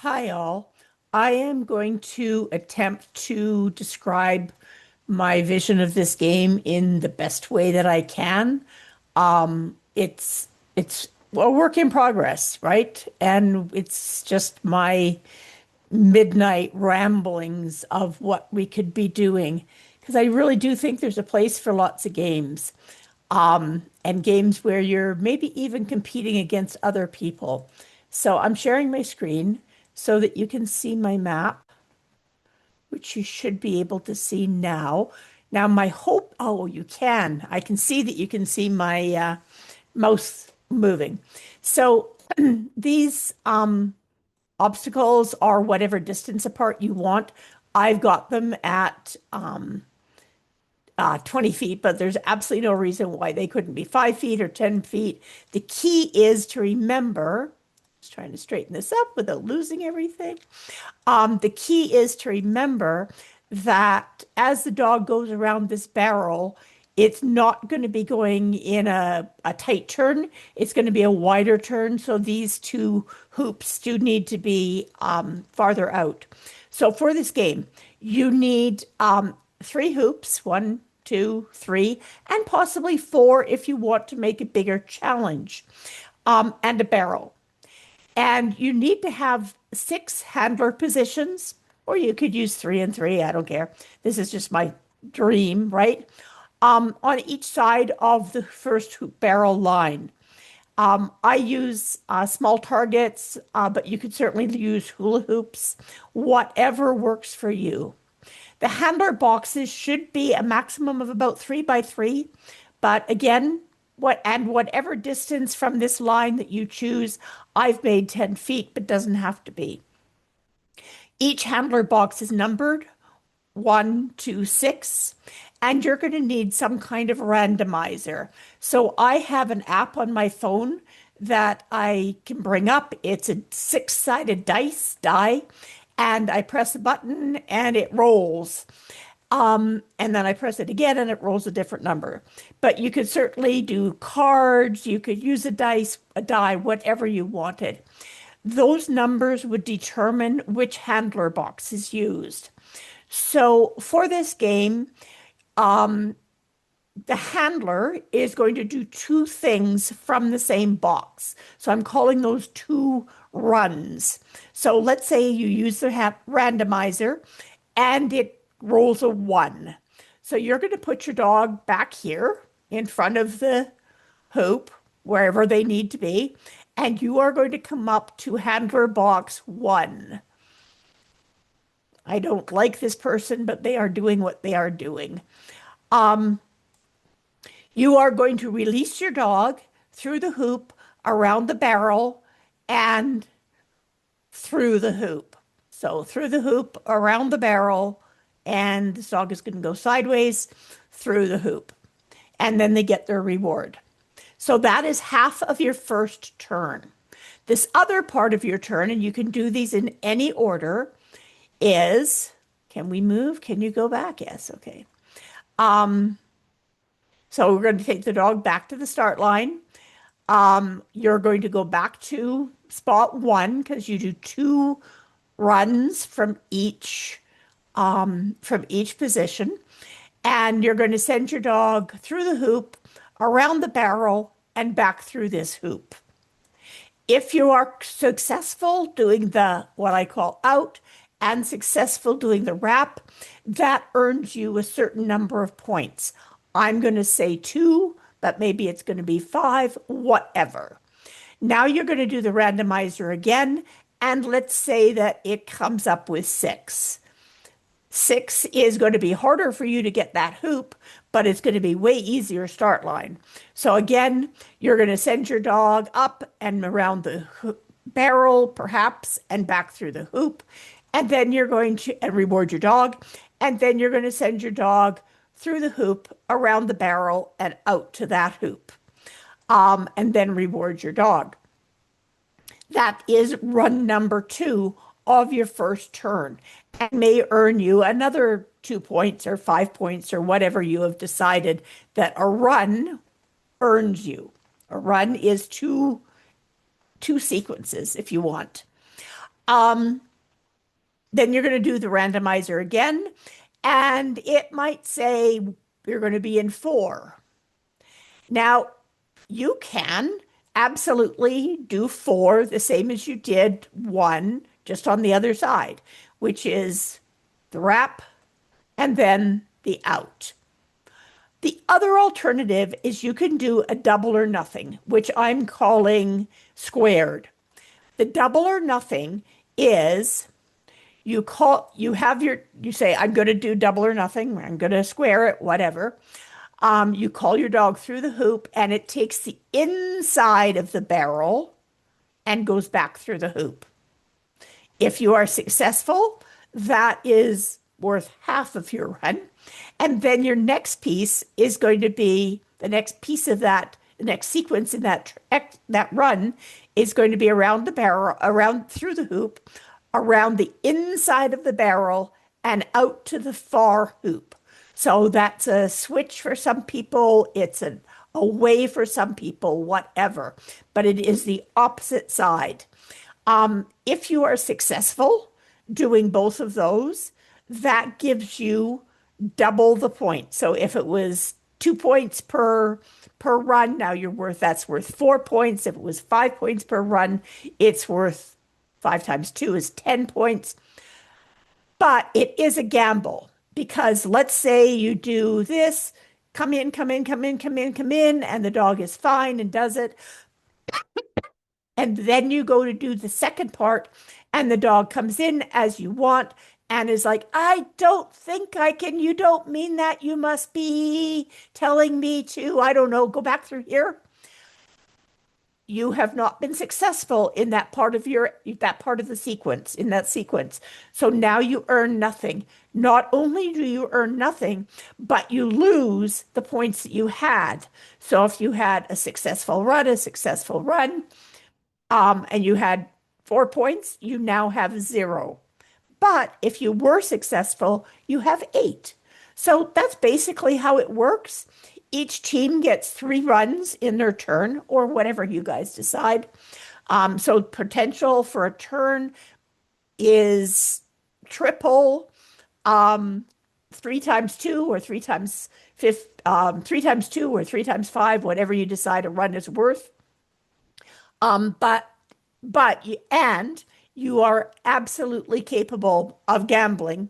Hi, all. I am going to attempt to describe my vision of this game in the best way that I can. It's a work in progress, right? And it's just my midnight ramblings of what we could be doing, because I really do think there's a place for lots of games, and games where you're maybe even competing against other people. So I'm sharing my screen so that you can see my map, which you should be able to see now. Now, my hope, oh, you can. I can see that you can see my mouse moving. So these obstacles are whatever distance apart you want. I've got them at 20 feet, but there's absolutely no reason why they couldn't be 5 feet or 10 feet. The key is to remember, just trying to straighten this up without losing everything. The key is to remember that as the dog goes around this barrel, it's not going to be going in a tight turn. It's going to be a wider turn. So these two hoops do need to be farther out. So for this game, you need three hoops, one, two, three, and possibly four if you want to make a bigger challenge, and a barrel. And you need to have six handler positions, or you could use three and three. I don't care. This is just my dream, right? On each side of the first hoop barrel line. I use small targets, but you could certainly use hula hoops, whatever works for you. The handler boxes should be a maximum of about 3 by 3, but again, whatever distance from this line that you choose, I've made 10 feet, but doesn't have to be. Each handler box is numbered 1 to 6, and you're going to need some kind of randomizer. So I have an app on my phone that I can bring up. It's a six-sided die, and I press a button and it rolls. And then I press it again and it rolls a different number. But you could certainly do cards, you could use a die, whatever you wanted. Those numbers would determine which handler box is used. So for this game, the handler is going to do two things from the same box. So I'm calling those two runs. So let's say you use the randomizer and it rolls a 1. So you're going to put your dog back here in front of the hoop, wherever they need to be, and you are going to come up to handler box 1. I don't like this person, but they are doing what they are doing. You are going to release your dog through the hoop, around the barrel, and through the hoop. So through the hoop, around the barrel, and this dog is going to go sideways through the hoop. And then they get their reward. So that is half of your first turn. This other part of your turn, and you can do these in any order, is, can we move? Can you go back? Yes, okay. So we're going to take the dog back to the start line. You're going to go back to spot 1 because you do 2 runs from each position, and you're going to send your dog through the hoop, around the barrel, and back through this hoop. If you are successful doing the what I call out and successful doing the wrap, that earns you a certain number of points. I'm going to say 2, but maybe it's going to be 5, whatever. Now you're going to do the randomizer again, and let's say that it comes up with 6. 6 is going to be harder for you to get that hoop, but it's going to be way easier start line. So again, you're going to send your dog up and around the barrel, perhaps, and back through the hoop. And then you're going to reward your dog. And then you're going to send your dog through the hoop, around the barrel, and out to that hoop. And then reward your dog. That is run number 2 of your first turn, and may earn you another 2 points or 5 points or whatever you have decided that a run earns you. A run is two sequences if you want. Um, then you're going to do the randomizer again, and it might say you're going to be in four. Now, you can absolutely do four the same as you did one, just on the other side, which is the wrap and then the out. The other alternative is you can do a double or nothing, which I'm calling squared. The double or nothing is you say, I'm going to do double or nothing. I'm going to square it, whatever. You call your dog through the hoop and it takes the inside of the barrel and goes back through the hoop. If you are successful, that is worth half of your run. And then your next piece is going to be the next piece of that, the next sequence in that run is going to be around the barrel, around through the hoop, around the inside of the barrel, and out to the far hoop. So that's a switch for some people. It's an away for some people, whatever. But it is the opposite side. If you are successful doing both of those, that gives you double the point. So if it was 2 points per run, now that's worth 4 points. If it was 5 points per run, it's worth 5 times 2 is 10 points. But it is a gamble because let's say you do this, come in, come in, come in, come in, come in, and the dog is fine and does it. And then you go to do the second part, and the dog comes in as you want and is like, I don't think I can. You don't mean that. You must be telling me to, I don't know, go back through here. You have not been successful in that part of the sequence, in that sequence. So now you earn nothing. Not only do you earn nothing, but you lose the points that you had. So if you had a successful run, and you had 4 points, you now have 0. But if you were successful, you have 8. So that's basically how it works. Each team gets 3 runs in their turn, or whatever you guys decide. So potential for a turn is triple, 3 times 2 or 3 times 2 or 3 times 5, whatever you decide a run is worth. But you are absolutely capable of gambling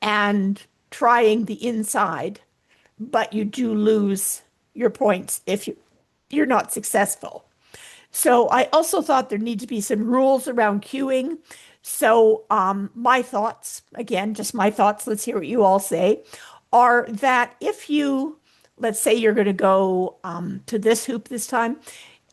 and trying the inside, but you do lose your points if you're not successful. So I also thought there need to be some rules around queuing. So my thoughts, again, just my thoughts, let's hear what you all say, are that if let's say you're going to go to this hoop this time,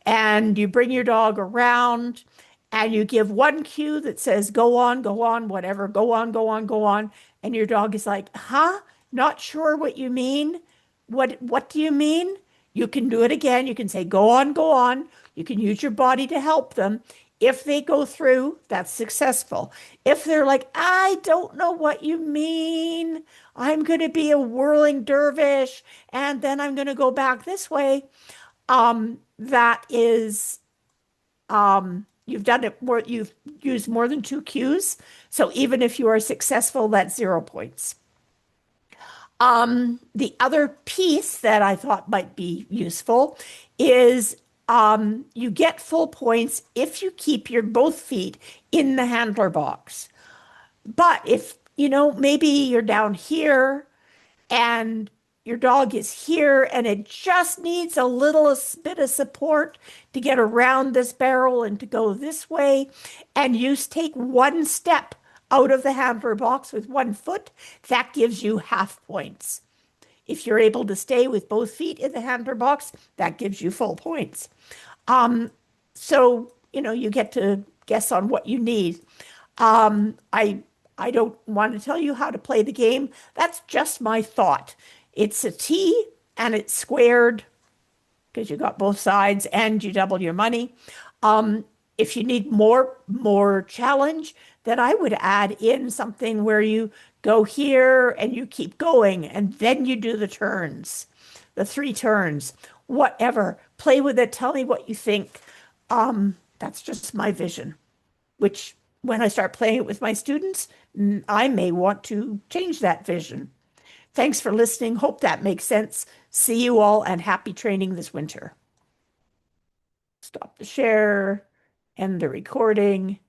and you bring your dog around and you give one cue that says, go on, whatever, go on, go on, go on. And your dog is like, huh? Not sure what you mean. What do you mean? You can do it again. You can say, go on, go on. You can use your body to help them. If they go through, that's successful. If they're like, I don't know what you mean. I'm going to be a whirling dervish and then I'm going to go back this way. That is, you've done it more, you've used more than 2 cues. So even if you are successful, that's 0 points. The other piece that I thought might be useful is you get full points if you keep your both feet in the handler box. But if, maybe you're down here and your dog is here and it just needs a little bit of support to get around this barrel and to go this way, and you take one step out of the handler box with 1 foot, that gives you half points. If you're able to stay with both feet in the handler box, that gives you full points. So, you get to guess on what you need. I don't want to tell you how to play the game. That's just my thought. It's a T and it's squared because you got both sides and you double your money. If you need more challenge, then I would add in something where you go here and you keep going and then you do the turns, the 3 turns, whatever. Play with it. Tell me what you think. That's just my vision, which when I start playing it with my students, I may want to change that vision. Thanks for listening. Hope that makes sense. See you all and happy training this winter. Stop the share, end the recording.